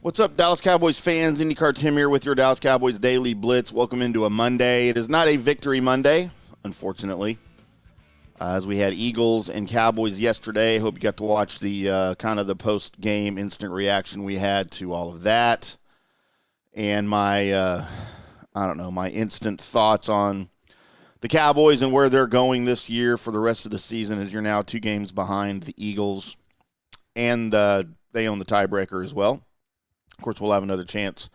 What's up, Dallas Cowboys fans? IndyCar Tim here with your Dallas Cowboys Daily Blitz. Welcome into a Monday. It is not a victory Monday, unfortunately, as we had Eagles and Cowboys yesterday. Hope you got to watch the kind of the post-game instant reaction we had to all of that. And my instant thoughts on the Cowboys and where they're going this year for the rest of the season, as you're now 2 games behind the Eagles. And they own the tiebreaker as well. Of course, we'll have another chance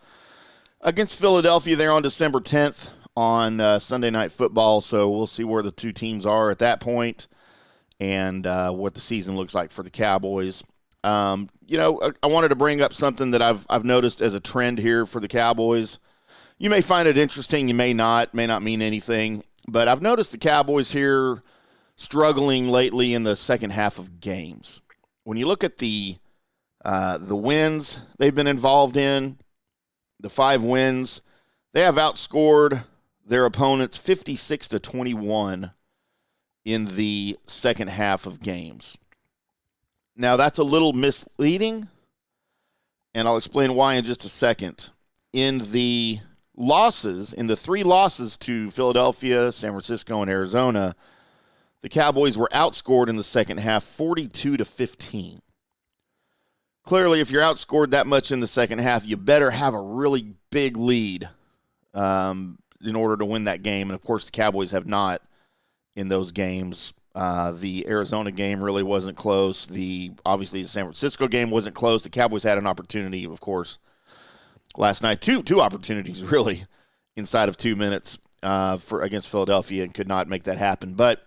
against Philadelphia there on December 10th on Sunday Night Football. So we'll see where the 2 teams are at that point and what the season looks like for the Cowboys. I wanted to bring up something that I've noticed as a trend here for the Cowboys. You may find it interesting. You may not mean anything. But I've noticed the Cowboys here struggling lately in the second half of games. When you look at the wins they've been involved in, the 5 wins, they have outscored their opponents 56-21 in the second half of games. Now, that's a little misleading, and I'll explain why in just a second. In the 3 losses to Philadelphia, San Francisco, and Arizona, the Cowboys were outscored in the second half 42-15. Clearly, if you're outscored that much in the second half, you better have a really big lead in order to win that game. And, of course, the Cowboys have not in those games. The Arizona game really wasn't close. Obviously, the San Francisco game wasn't close. The Cowboys had an opportunity, of course, last night. Two opportunities, really, inside of 2 minutes against Philadelphia, and could not make that happen. But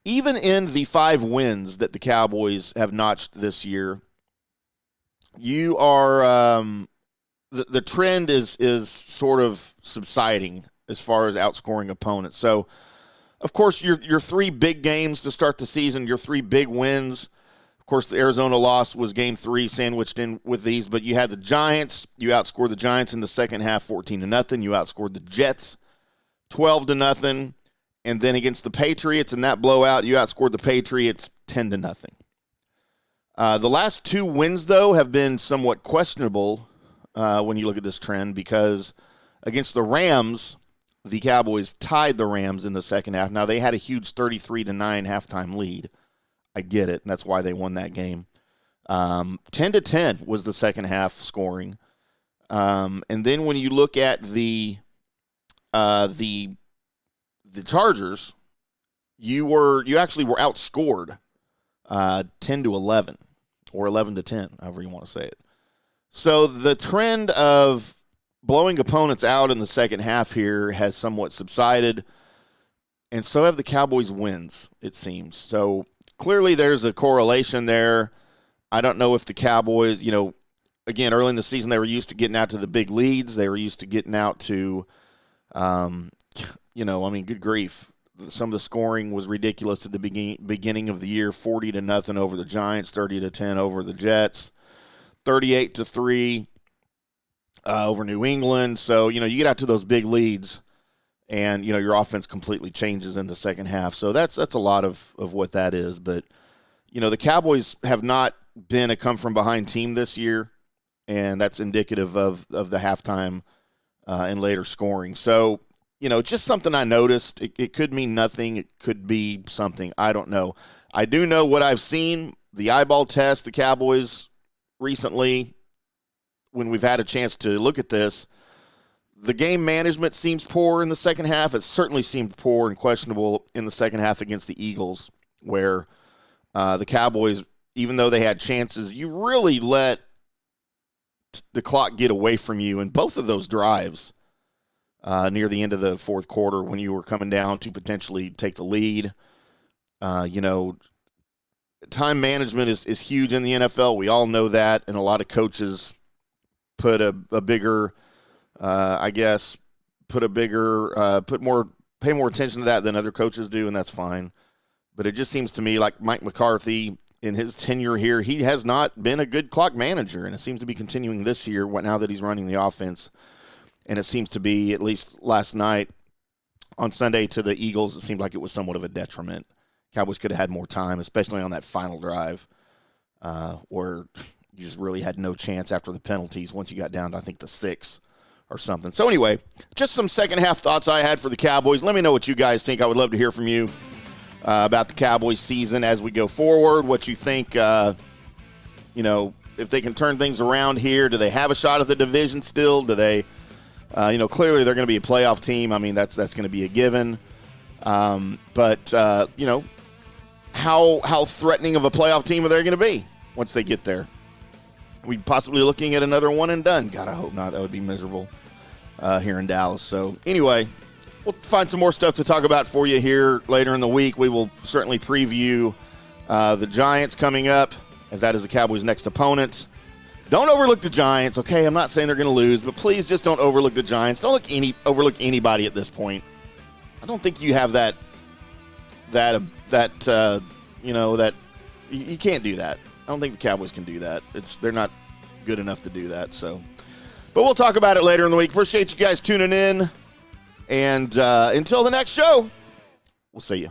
even in the 5 wins that the Cowboys have notched this year, you are the trend is sort of subsiding as far as outscoring opponents. So, of course, your 3 big games to start the season, your 3 big wins. Of course, the Arizona loss was Game 3 sandwiched in with these, but you had the Giants. You outscored the Giants in the second half 14-0. You outscored the Jets 12-0. And then against the Patriots in that blowout, you outscored the Patriots 10-0. The last 2 wins, though, have been somewhat questionable when you look at this trend, because against the Rams, the Cowboys tied the Rams in the second half. Now, they had a huge 33-9 halftime lead. I get it, and that's why they won that game. 10-10 was the second half scoring. And then when you look at the Chargers, you actually were outscored 10-11 or 11-10, however you want to say it. So the trend of blowing opponents out in the second half here has somewhat subsided, and so have the Cowboys' wins, it seems. So clearly there's a correlation there. I don't know if the Cowboys, again, early in the season they were used to getting out to the big leads. They were used to getting out to, good grief. Some of the scoring was ridiculous at the beginning of the year, 40-0 over the Giants, 30-10 over the Jets, 38-3 over New England. So, you get out to those big leads, and, your offense completely changes in the second half. So that's a lot of what that is. But, the Cowboys have not been a come-from-behind team this year, and that's indicative of the halftime and later scoring. So, just something I noticed. It could mean nothing. It could be something. I don't know. I do know what I've seen. The eyeball test, the Cowboys recently, when we've had a chance to look at this, the game management seems poor in the second half. It certainly seemed poor and questionable in the second half against the Eagles, where the Cowboys, even though they had chances, you really let the clock get away from you in both of those drives. Near the end of the fourth quarter, when you were coming down to potentially take the lead. Time management is huge in the NFL. We all know that, and a lot of coaches pay more attention to that than other coaches do, and that's fine. But it just seems to me like Mike McCarthy, in his tenure here, he has not been a good clock manager, and it seems to be continuing this year now that he's running the offense. And it seems to be, at least last night on Sunday to the Eagles, it seemed like it was somewhat of a detriment. Cowboys could have had more time, especially on that final drive where you just really had no chance after the penalties once you got down to, I think, the 6 or something. So anyway, just some second half thoughts I had for the Cowboys. Let me know what you guys think. I would love to hear from you about the Cowboys season as we go forward, what you think, if they can turn things around here. Do they have a shot at the division still? Do they, clearly they're going to be a playoff team. I mean, that's going to be a given. But how threatening of a playoff team are they going to be once they get there? We possibly looking at another one and done. God, I hope not. That would be miserable here in Dallas. So anyway, we'll find some more stuff to talk about for you here later in the week. We will certainly preview the Giants coming up, as that is the Cowboys' next opponent. Don't overlook the Giants, okay? I'm not saying they're going to lose, but please just don't overlook the Giants. Don't overlook anybody at this point. I don't think you have that you can't do that. I don't think the Cowboys can do that. They're not good enough to do that. So, but we'll talk about it later in the week. Appreciate you guys tuning in, and until the next show, we'll see you.